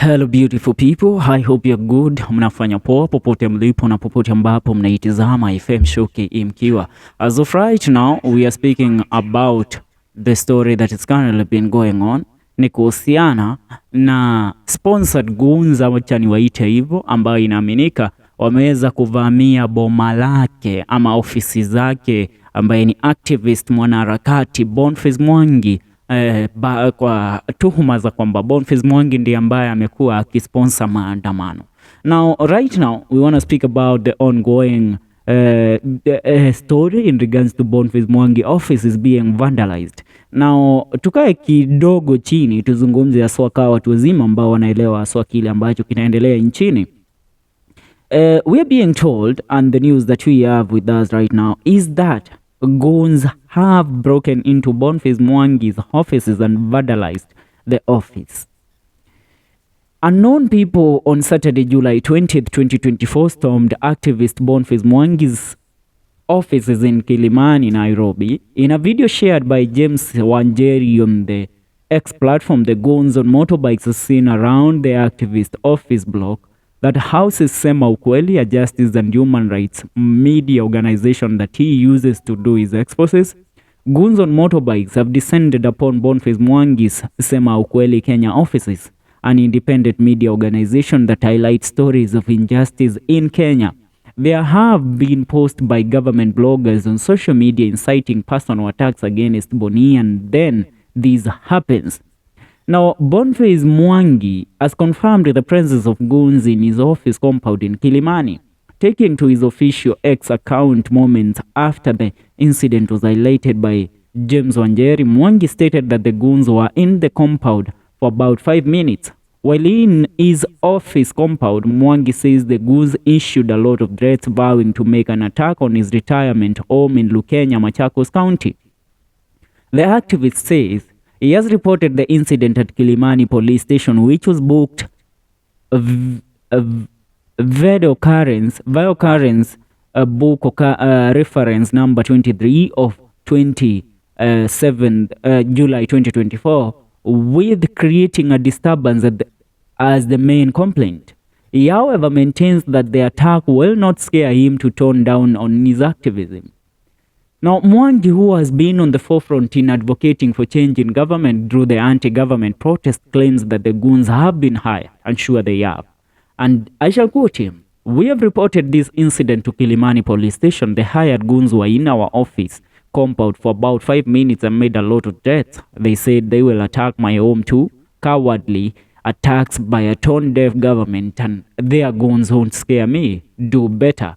Hello beautiful people, I hope you're good. Mnafanya poa popote mlipo na popote ambapo mnaitizama FM show mkiwa. As of right now, we are speaking about the story that is currently been going on. Ni kuhusiana na sponsored goons, acha niwaite hivyo, ambayo inaaminika wameweza kuvamia boma lake ama ofisi zake, ambaye ni activist mwanaharakati Boniface Mwangi. Kwa tuhuma za kwamba Boniface Mwangi ndiye ambaye amekuwa akisponsor maandamano. Now right now we want to speak about the ongoing story in regards to Boniface Mwangi office is being vandalized. Now tukae kidogo chini tuzungumze haswa kwa watu wazima ambao wanaelewa haswa kile ambacho kinaendelea nchini. We are being told, and the news that we have with us right now is that Goons have broken into Boniface Mwangi's offices and vandalized the office. Unknown people on Saturday, July 20th, 2024 stormed activist Boniface Mwangi's offices in Kilimani, Nairobi. In a video shared by James Wanjeri on the X platform, the Goons on motorbikes are seen around the activist office block that houses Sema Ukweli, a justice and human rights media organization that he uses to do his exposes. Goons on motorbikes have descended upon Boniface Mwangi's Sema Ukweli Kenya offices, an independent media organization that highlights stories of injustice in Kenya. There have been posts by government bloggers on social media inciting personal attacks against Boni, and then this happens. Now, Boniface Mwangi has confirmed the presence of goons in his office compound in Kilimani. Taking to his official X account moments after the incident was highlighted by James Wanjeri, Mwangi stated that the goons were in the compound for about 5 minutes. While in his office compound, Mwangi says the goons issued a lot of threats vowing to make an attack on his retirement home in Lukenya, Machakos County. The activist says he has reported the incident at Kilimani police station, which was booked via occurrence book reference number 23 of 27 July 2024, with creating a disturbance as the main complaint. He, however, maintains that the attack will not scare him to tone down on his activism. Now, Mwangi, who has been on the forefront in advocating for change in government through the anti-government protest, claims that the goons have been hired, and sure they have. And I shall quote him: "We have reported this incident to Kilimani police station. The hired goons were in our office compound for about 5 minutes and made a lot of threats. They said they will attack my home too. Cowardly attacks by a tone-deaf government, and their goons won't scare me. Do better."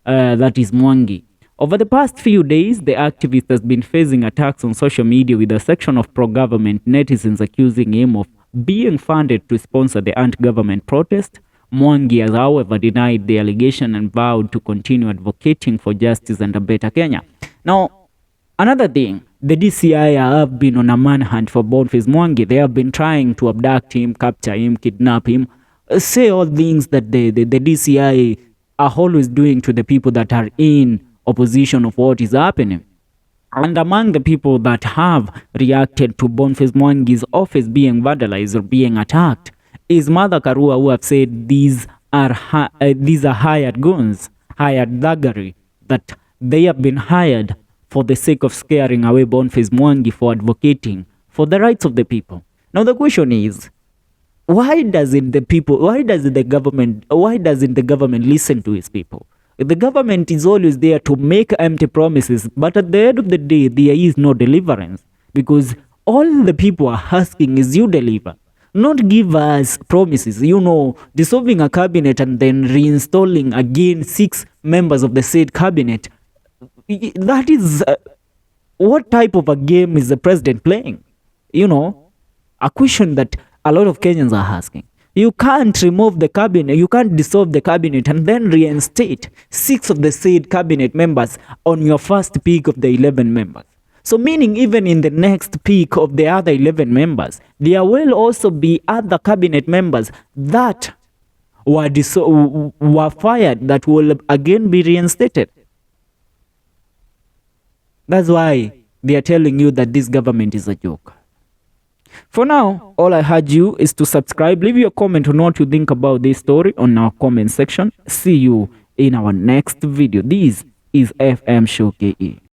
That is Mwangi. Over the past few days, the activist has been facing attacks on social media, with a section of pro-government netizens accusing him of being funded to sponsor the anti-government protest. Mwangi has, however, denied the allegation and vowed to continue advocating for justice and a better Kenya. Now, another thing, the DCI have been on a manhunt for Boniface Mwangi. They have been trying to abduct him, capture him, kidnap him, say all things that the DCI are always doing to the people that are in opposition of what is happening. And among the people that have reacted to Boniface Mwangi's office being vandalized or being attacked is Mother Karua, who have said these are hired goons, hired thuggery, that they have been hired for the sake of scaring away Boniface Mwangi for advocating for the rights of the people. Now the question is, why doesn't the government listen to its people? The government is always there to make empty promises, but at the end of the day, there is no deliverance, because all the people are asking is you deliver, not give us promises. Dissolving a cabinet and then reinstalling again 6 members of the said cabinet. That is what type of a game is the president playing? A question that a lot of Kenyans are asking. You can't remove the cabinet, you can't dissolve the cabinet and then reinstate 6 of the said cabinet members on your first peak of the 11 members. So meaning even in the next peak of the other 11 members, there will also be other cabinet members that were fired that will again be reinstated. That's why they are telling you that this government is a joke. For now, all I urge you is to subscribe. Leave your comment on what you think about this story on our comment section. See you in our next video. This is FM Show KE.